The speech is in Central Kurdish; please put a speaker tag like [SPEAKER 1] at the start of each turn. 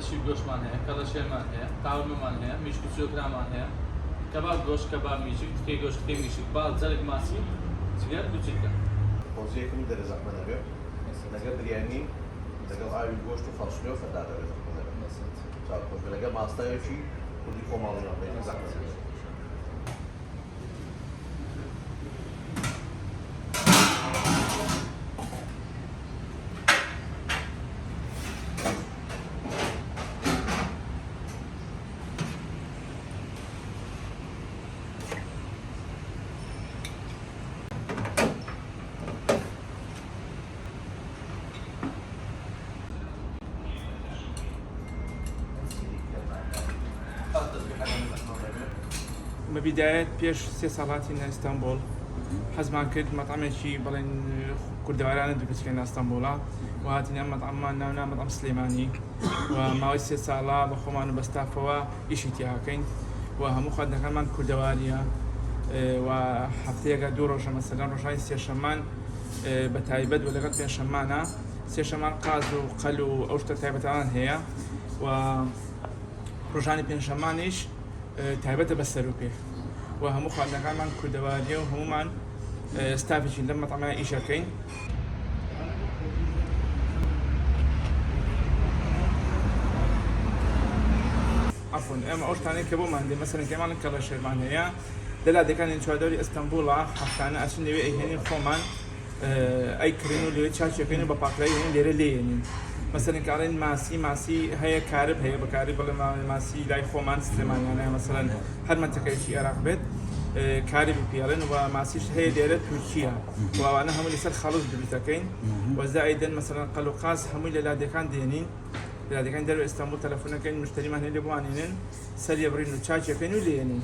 [SPEAKER 1] شیب گۆشتمان هەیە کەڵەشێمان هەیە قاومەمان هەیە میشک و چۆکرامان هەیە کەباب گۆشت کەباب میشک تکەی گۆشت تکەی میشک باڵ جەرگ ماسی جگەر دووچکە
[SPEAKER 2] حوزەیەکم دەرەزەحمە نەبێت لەگەڵ بریانی لەگەڵ ئاوی گۆشت و فەڵسوێ و فەدا دەرەزەحمە نەبێت لەگەڵ ماستاوێکی کوردی خۆماڵیمان بێت زەحمە نەبێت
[SPEAKER 3] ببداية بيش سي ساڵاتی ئیستانبول حەزمان کرد مەطعمێکی بڵێن کوردەوارانە دووکەچکەین ئەستانبوڵە و هاتینە مەطعممان ناونا مەطعم سلێمانی و ماوەی 3 ساڵە بە خۆمان و بەستافەوە ئیشی تیاکەین و هەموو خواردنەکانمان کوردەواریە و هەفتەیەکە 2 ڕۆژە مەسەلەن ڕۆژانی سێشەمان بە تایبەت و لەگەڵ پێنجشەممانە سێشەمان قاز و قەل و ئەو شتە تایبەتانان هەیە و ڕۆژانی پێنجشەمانیش تایبەتە بە سەرروپێ و هەموو خواردنەکانمان کوردەواریە و هەمومان ستافێکی لەم مەطعمە ئیشەکەین. عفوا ئێمە ئەو شتانەی کە بۆمان دێ مەسەلەن کەماڵن کەڵەشێرمان هەیە لە لادەکانی چواردەوری ئەستانبوڵە هەفتانە ئەچین لەوێ ئەیهێنین خۆمان ئەیکڕین و لەوێ چاچەکەین و بە پاکرایی لێرە لێنین مثلا کارین ماسی هەیە کارب هەیە بەکاری بڵێ ماسی لای خۆمان سلێمانیانە مثلا هەر منتەقەیەکی عێراق بێت کاربی پێڵێن و ماسیش هەیە لێرە تورکیە و ئەوانە هەموو لەسەر خەڵوت دروستەکەین و زائیدەن مثلا قەل و قاز هەمووی لە لادەکان دێنین لە لادەکان دەروە ئیستانبول تەلەفۆنەکەین مشتریمان هەیە لێ بوانێنن سەریە بڕین و چاچەکەین و لێنین.